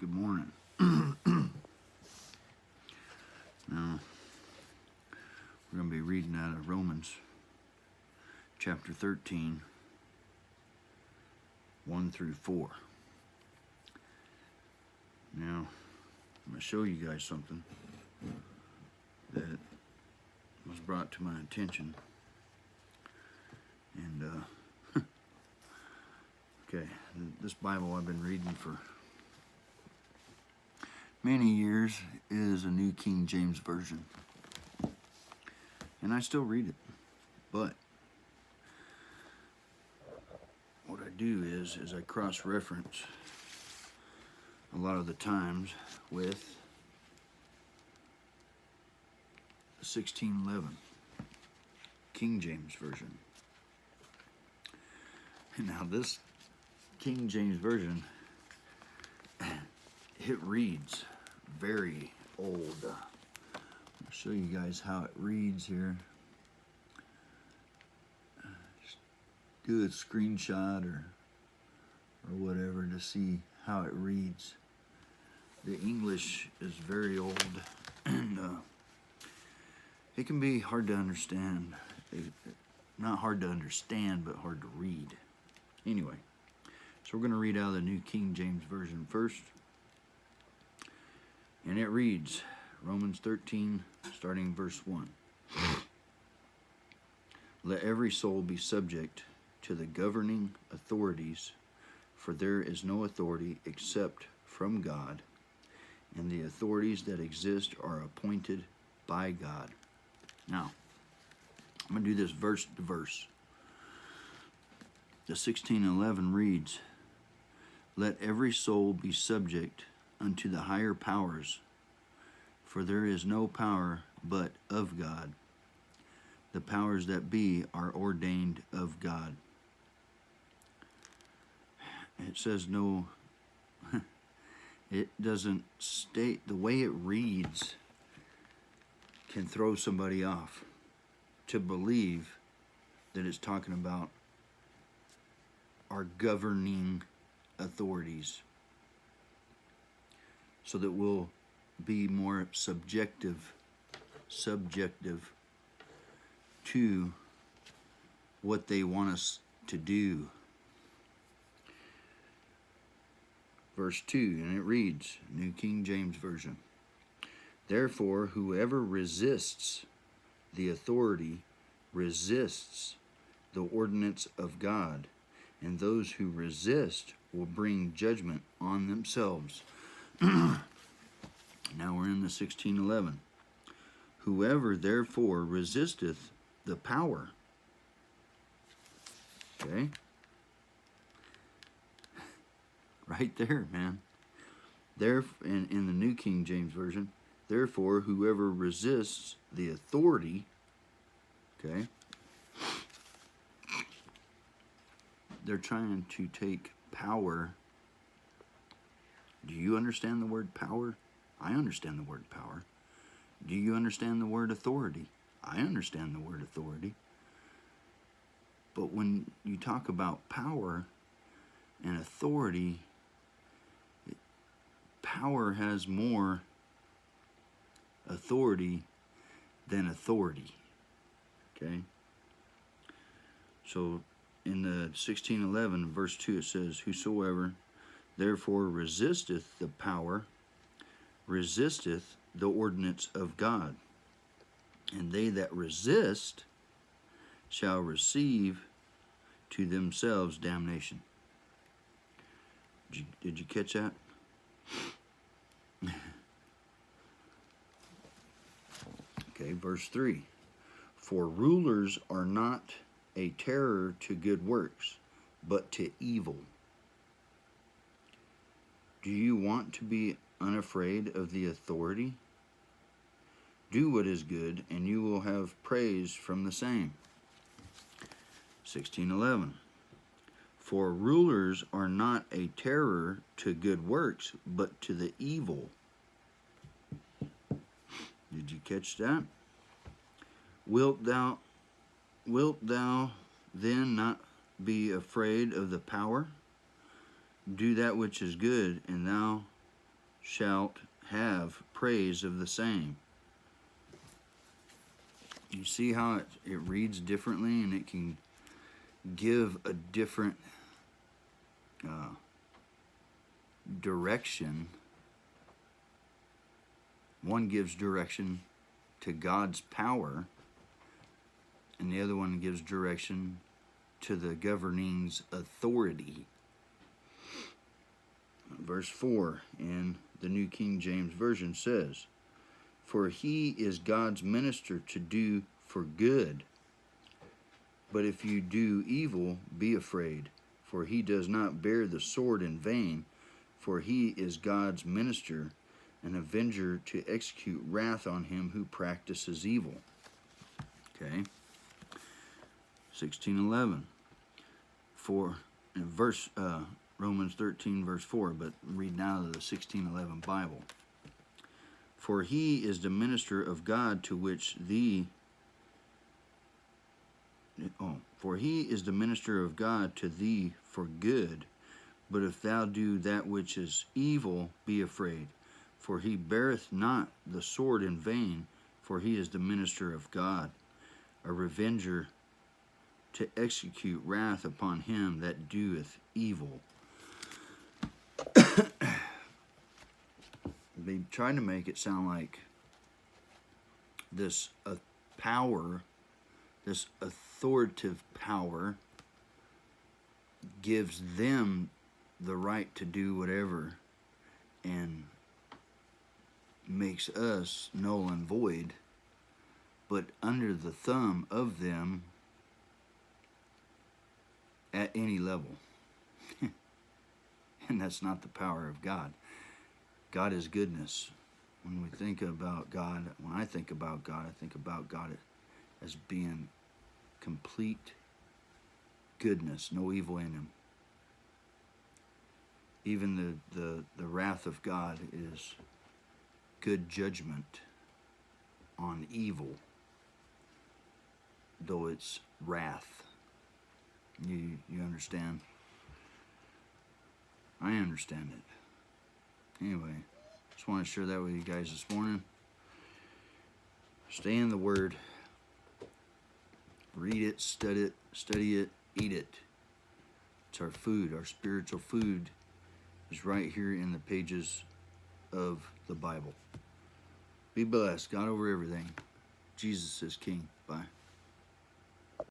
Good morning. Now, we're going to be reading out of Romans chapter 13, 1 through 4. Now, I'm going to show you guys something that was brought to my attention. And, okay, this Bible I've been reading for many years is a New King James Version. And I still read it. But what I do is I cross-reference a lot of the times with the 1611 King James Version. And now this King James Version, it reads very old. I'll show you guys how it reads here. Just do a screenshot or whatever to see how it reads. The English is very old, and it can be hard to understand. Not hard to understand, but hard to read. Anyway, so we're going to read out of the New King James Version first. And it reads, Romans 13, starting verse 1. Let every soul be subject to the governing authorities, for there is no authority except from God, and the authorities that exist are appointed by God. Now, I'm going to do this verse to verse. The 1611 reads, Let every soul be subject unto the higher powers, for there is no power but of God. The powers that be are ordained of God. It says no, it doesn't state, the way it reads can throw somebody off to believe that it's talking about our governing authorities, so that we'll be more subjective to what they want us to do. Verse 2, and it reads, New King James Version, Therefore, whoever resists the authority resists the ordinance of God, and those who resist will bring judgment on themselves. Now we're in the 1611. Whoever therefore resisteth the power. Okay? Right there, man. There, in the New King James Version, therefore whoever resists the authority, okay? They're trying to take power. Do you understand the word power? I understand the word power. Do you understand the word authority? I understand the word authority. But when you talk about power and authority, power has more authority than authority. Okay? So in the 1611 verse 2 it says, Whosoever therefore resisteth the power resisteth the ordinance of God, and they that resist shall receive to themselves damnation. Did you catch that? Okay, verse 3. For rulers are not a terror to good works, but to evil. Do you want to be unafraid of the authority? Do what is good, and you will have praise from the same. 1611. For rulers are not a terror to good works, but to the evil. Did you catch that? Wilt thou then not be afraid of the power? Do that which is good, and thou shalt have praise of the same. You see how it reads differently, and it can give a different direction. One gives direction to God's power, and the other one gives direction to the governing's authority. Verse 4 in the New King James Version says, "For he is God's minister to do for good. But if you do evil, be afraid, for he does not bear the sword in vain, for he is God's minister, an avenger to execute wrath on him who practices evil." Okay. 16:11. For in verse Romans 13 verse 4, but read now the 16:11 Bible. "For he is the minister of God to which for he is the minister of God to thee for good. But if thou do that which is evil, be afraid, for he beareth not the sword in vain, for he is the minister of God, a revenger to execute wrath upon him that doeth evil." They tried to make it sound like this power, this authoritative power, gives them the right to do whatever and makes us null and void, but under the thumb of them at any level. And that's not the power of God. God is goodness. When we think about God, when I think about God, I think about God as being complete goodness, no evil in him. Even the wrath of God is good judgment on evil, though it's wrath. You understand? I understand it. Anyway, just want to share that with you guys this morning. Stay in the Word. Read it, study it, eat it. It's our food. Our spiritual food is right here in the pages of the Bible. Be blessed. God over everything. Jesus is King. Bye.